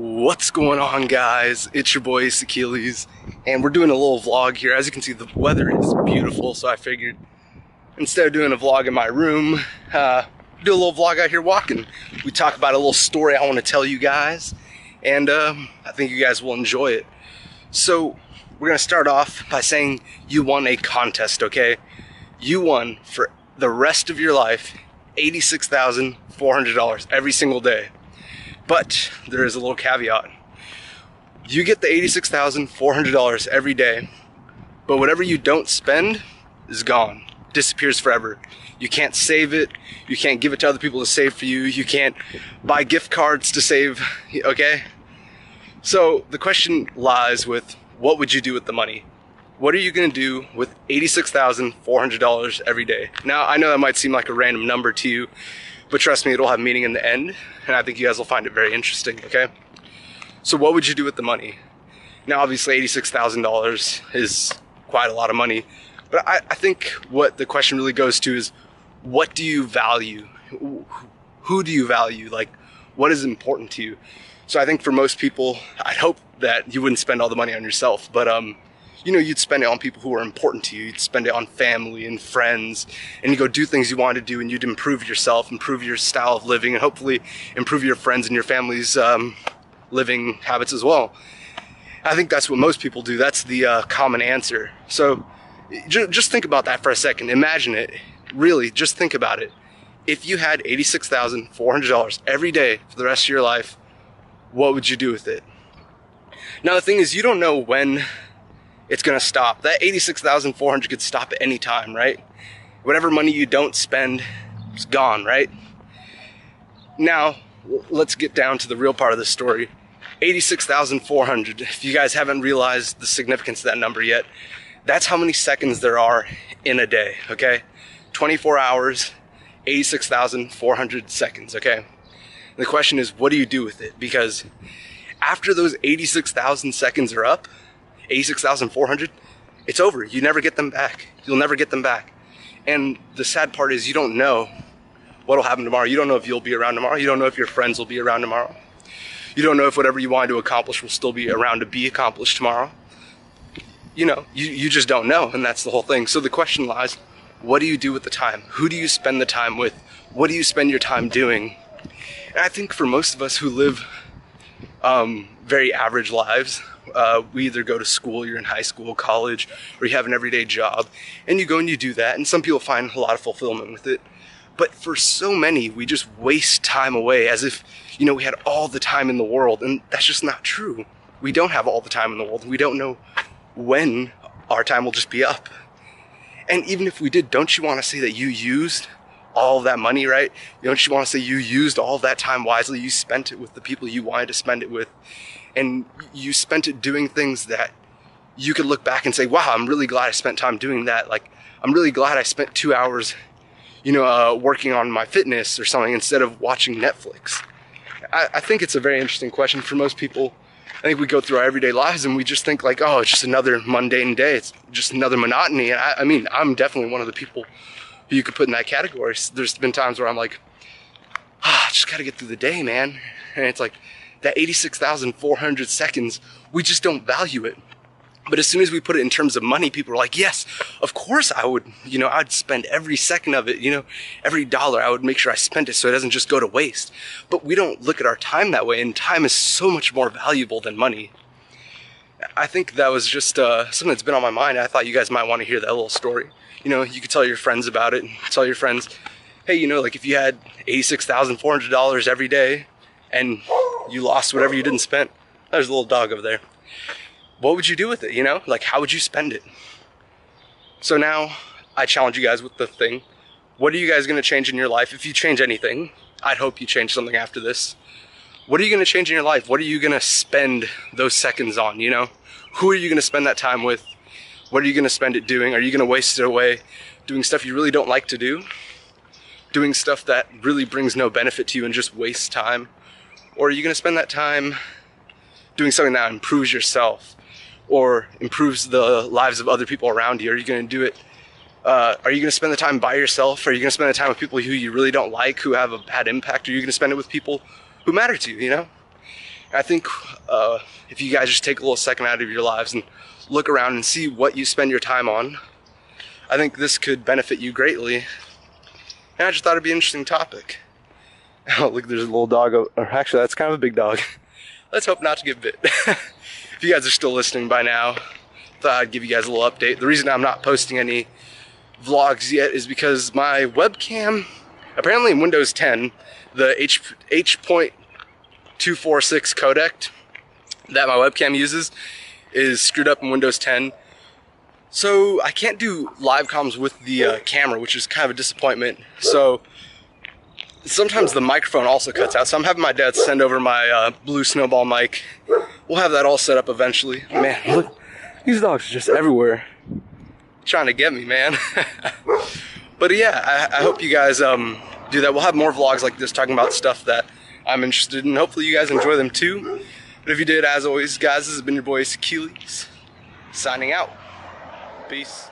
What's going on, guys? It's your boy Achillez, and we're doing a little vlog here. As you can see, the weather is beautiful, so I figured instead of doing a vlog in my room, do a little vlog out here walking. We talk about a little story I want to tell you guys, and I think you guys will enjoy it. So we're gonna start off by saying you won a contest, okay? You won for the rest of your life $86,400 every single day. But there is a little caveat. You get the $86,400 every day, but whatever you don't spend is gone, disappears forever. You can't save it, you can't give it to other people to save for you, you can't buy gift cards to save, okay? So the question lies with, what would you do with the money? What are you gonna do with $86,400 every day? Now, I know that might seem like a random number to you, but trust me, it'll have meaning in the end, and I think you guys will find it very interesting, okay? So what would you do with the money? Now, obviously, $86,000 is quite a lot of money, but I think what the question really goes to is, what do you value? Who do you value? Like, what is important to you? So I think for most people, I'd hope that you wouldn't spend all the money on yourself, but you know, you'd spend it on people who are important to you. You'd spend it on family and friends, and you go do things you want to do, and you'd improve yourself, improve your style of living, and hopefully improve your friends and your family's living habits as well. I think that's what most people do. That's the common answer. So just think about that for a second. Imagine it. Really, just think about it. If you had $86,400 every day for the rest of your life, what would you do with it? Now, the thing is, you don't know when it's gonna stop. That $86,400 could stop at any time, right? Whatever money you don't spend is gone, right? Now, let's get down to the real part of the story. $86,400, if you guys haven't realized the significance of that number yet, that's how many seconds there are in a day, okay? 24 hours, 86,400 seconds, okay? The question is, what do you do with it? Because after those 86,000 seconds are up, 86,400, it's over. You never get them back. You'll never get them back. And the sad part is, you don't know what'll happen tomorrow. You don't know if you'll be around tomorrow. You don't know if your friends will be around tomorrow. You don't know if whatever you wanted to accomplish will still be around to be accomplished tomorrow. You know, you just don't know, and that's the whole thing. So the question lies, what do you do with the time? Who do you spend the time with? What do you spend your time doing? And I think for most of us who live very average lives, we either go to school, you're in high school, college, or you have an everyday job, and you go and you do that, and some people find a lot of fulfillment with it. But for so many, we just waste time away as if, you know, we had all the time in the world, and that's just not true. We don't have all the time in the world. We don't know when our time will just be up. And even if we did, don't you want to say that you used all of that money, right? Don't you want to say you used all of that time wisely? You spent it with the people you wanted to spend it with, and you spent it doing things that you could look back and say, wow, I'm really glad I spent time doing that. Like, I'm really glad I spent 2 hours, you know, working on my fitness or something instead of watching Netflix. I think it's a very interesting question for most people. I think we go through our everyday lives and we just think like, oh, it's just another mundane day. It's just another monotony. And I mean, I'm definitely one of the people who you could put in that category. There's been times where I'm like, I just gotta get through the day, man. And it's like, that 86,400 seconds, we just don't value it. But as soon as we put it in terms of money, people are like, yes, of course I would, you know, I'd spend every second of it, you know, every dollar, I would make sure I spent it so it doesn't just go to waste. But we don't look at our time that way, and time is so much more valuable than money. I think that was just something that's been on my mind. I thought you guys might want to hear that little story. You know, you could tell your friends about it, and tell your friends, hey, you know, like if you had $86,400 every day, and you lost whatever you didn't spend. There's a little dog over there. What would you do with it, you know? Like, how would you spend it? So now, I challenge you guys with the thing. What are you guys gonna change in your life? If you change anything, I'd hope you change something after this. What are you gonna change in your life? What are you gonna spend those seconds on, you know? Who are you gonna spend that time with? What are you gonna spend it doing? Are you gonna waste it away doing stuff you really don't like to do? Doing stuff that really brings no benefit to you and just wastes time? Or are you going to spend that time doing something that improves yourself or improves the lives of other people around you? Are you going to do it? Are you going to spend the time by yourself? Are you going to spend the time with people who you really don't like, who have a bad impact? Or are you going to spend it with people who matter to you, you know? I think if you guys just take a little second out of your lives and look around and see what you spend your time on, I think this could benefit you greatly. And I just thought it'd be an interesting topic. Oh, look, there's a little dog, or actually that's kind of a big dog. Let's hope not to get bit. If you guys are still listening by now, thought I'd give you guys a little update. The reason I'm not posting any vlogs yet is because my webcam, apparently in Windows 10, the H.246 codec that my webcam uses is screwed up in Windows 10. So I can't do live comms with the camera, which is kind of a disappointment. So sometimes the microphone also cuts out. So I'm having my dad send over my blue snowball mic. We'll have that all set up eventually. Man, look, these dogs are just everywhere. Trying to get me, man. But yeah, I hope you guys do that. We'll have more vlogs like this talking about stuff that I'm interested in. Hopefully you guys enjoy them too. But if you did, as always, guys, this has been your boy Achillez, signing out. Peace.